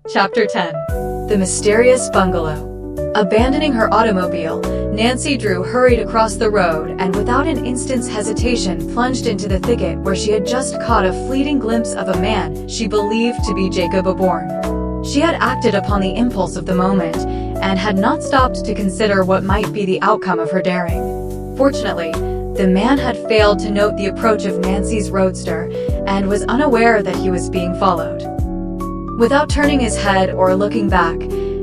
Chapter 10. The Mysterious Bungalow. Abandoning her automobile, Nancy Drew hurried across the road and without an instant's hesitation plunged into the thicket where she had just caught a fleeting glimpse of a man she believed to be Jacob Aborn. She had acted upon the impulse of the moment and had not stopped to consider what might be the outcome of her daring. Fortunately, the man had failed to note the approach of Nancy's roadster and was unaware that he was being followed. Without turning his head or looking back,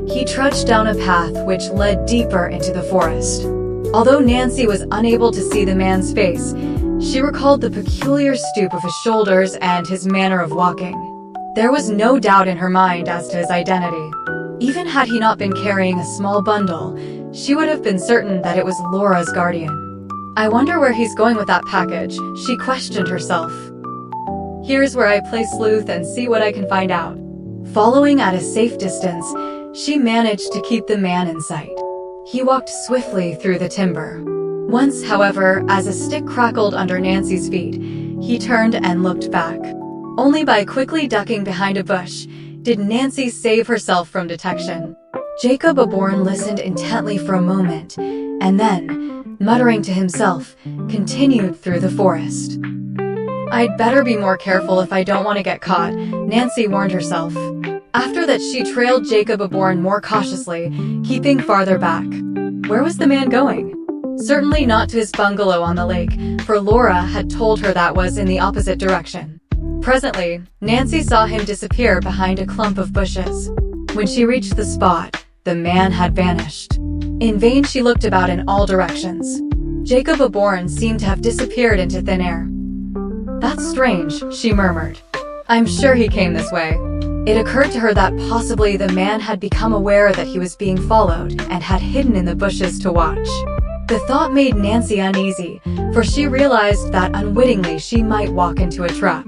he trudged down a path which led deeper into the forest. Although Nancy was unable to see the man's face, she recalled the peculiar stoop of his shoulders and his manner of walking. There was no doubt in her mind as to his identity. Even had he not been carrying a small bundle, she would have been certain that it was Laura's guardian. "I wonder where he's going with that package," she questioned herself. "Here's where I play sleuth and see what I can find out." Following at a safe distance, she managed to keep the man in sight. He walked swiftly through the timber. Once, however, as a stick crackled under Nancy's feet, he turned and looked back. Only by quickly ducking behind a bush did Nancy save herself from detection. Jacob Aborn listened intently for a moment, and then, muttering to himself, continued through the forest. "I'd better be more careful if I don't want to get caught," Nancy warned herself. After that, she trailed Jacob Aborn more cautiously, keeping farther back. Where was the man going? Certainly not to his bungalow on the lake, for Laura had told her that was in the opposite direction. Presently, Nancy saw him disappear behind a clump of bushes. When she reached the spot, the man had vanished. In vain she looked about in all directions. Jacob Aborn seemed to have disappeared into thin air. "That's strange," she murmured. "I'm sure he came this way." It occurred to her that possibly the man had become aware that he was being followed and had hidden in the bushes to watch. The thought made Nancy uneasy, for she realized that unwittingly she might walk into a trap.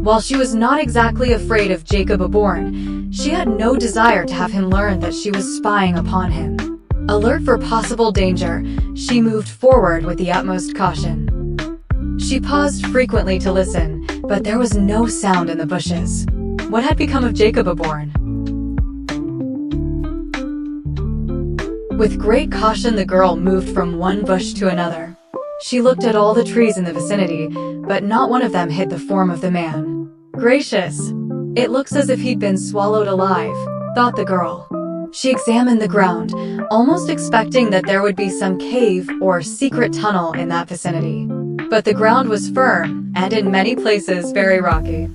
While she was not exactly afraid of Jacob Aborn, she had no desire to have him learn that she was spying upon him. Alert for possible danger, she moved forward with the utmost caution. She paused frequently to listen, but there was no sound in the bushes. What had become of Jacob Aborn? With great caution, the girl moved from one bush to another. She looked at all the trees in the vicinity, but not one of them hid the form of the man. "Gracious! It looks as if he'd been swallowed alive," thought the girl. She examined the ground, almost expecting that there would be some cave or secret tunnel in that vicinity. But the ground was firm, and in many places very rocky.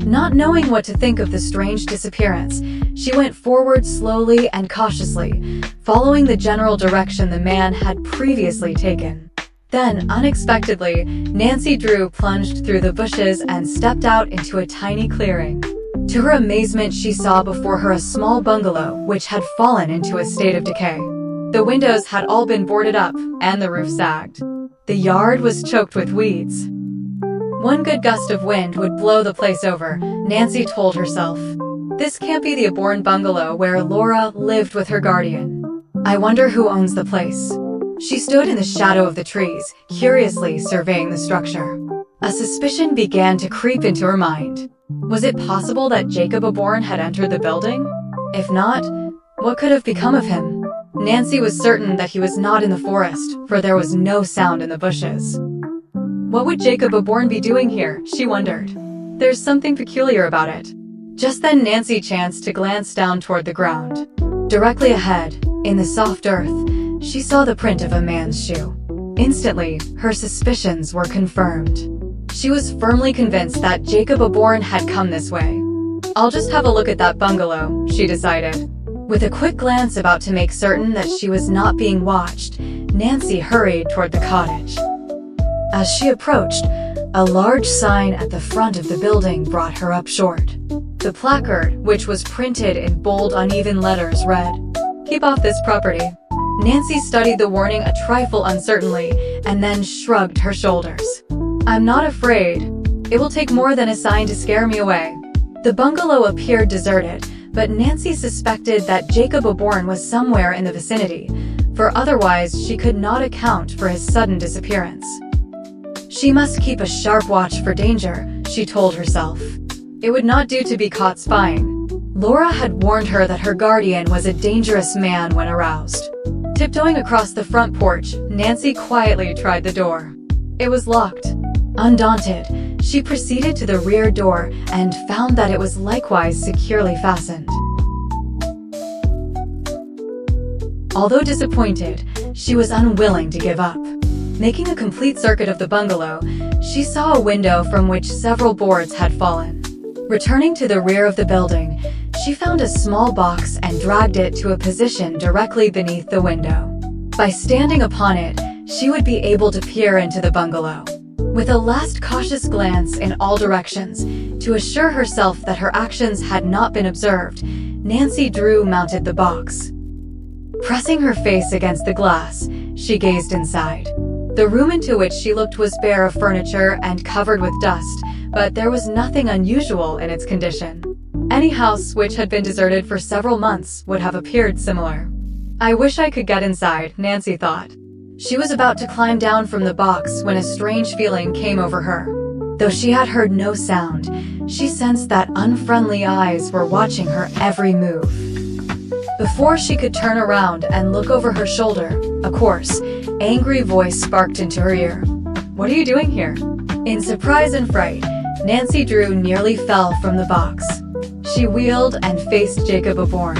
Not knowing what to think of the strange disappearance, she went forward slowly and cautiously, following the general direction the man had previously taken. Then, unexpectedly, Nancy Drew plunged through the bushes and stepped out into a tiny clearing. To her amazement, she saw before her a small bungalow which had fallen into a state of decay. The windows had all been boarded up, and the roof sagged. The yard was choked with weeds. One good gust of wind would blow the place over, Nancy told herself. This can't be the Aborn bungalow where Laura lived with her guardian. I wonder who owns the place. She stood in the shadow of the trees, curiously surveying the structure. A suspicion began to creep into her mind. Was it possible that Jacob Aborn had entered the building? If not, what could have become of him? Nancy was certain that he was not in the forest, for there was no sound in the bushes. What would Jacob Aborn be doing here, she wondered. There's something peculiar about it. Just then Nancy chanced to glance down toward the ground. Directly ahead, in the soft earth, she saw the print of a man's shoe. Instantly, her suspicions were confirmed. She was firmly convinced that Jacob Aborn had come this way. "I'll just have a look at that bungalow," she decided. With a quick glance about to make certain that she was not being watched, Nancy hurried toward the cottage. As she approached, a large sign at the front of the building brought her up short. The placard, which was printed in bold, uneven letters, read, "Keep off this property." Nancy studied the warning a trifle uncertainly, and then shrugged her shoulders. "I'm not afraid. It will take more than a sign to scare me away." The bungalow appeared deserted, but Nancy suspected that Jacob Aborn was somewhere in the vicinity, for otherwise she could not account for his sudden disappearance. She must keep a sharp watch for danger, she told herself. It would not do to be caught spying. Laura had warned her that her guardian was a dangerous man when aroused. Tiptoeing across the front porch, Nancy quietly tried the door. It was locked. Undaunted, she proceeded to the rear door and found that it was likewise securely fastened. Although disappointed, she was unwilling to give up. Making a complete circuit of the bungalow, she saw a window from which several boards had fallen. Returning to the rear of the building, she found a small box and dragged it to a position directly beneath the window. By standing upon it, she would be able to peer into the bungalow. With a last cautious glance in all directions, to assure herself that her actions had not been observed, Nancy Drew mounted the box. Pressing her face against the glass, she gazed inside. The room into which she looked was bare of furniture and covered with dust, but there was nothing unusual in its condition. Any house which had been deserted for several months would have appeared similar. I wish I could get inside, Nancy thought. She was about to climb down from the box when a strange feeling came over her. Though she had heard no sound, she sensed that unfriendly eyes were watching her every move. Before she could turn around and look over her shoulder, a coarse, angry voice sparked into her ear. "What are you doing here?" In surprise and fright, Nancy Drew nearly fell from the box. She wheeled and faced Jacob Aborn.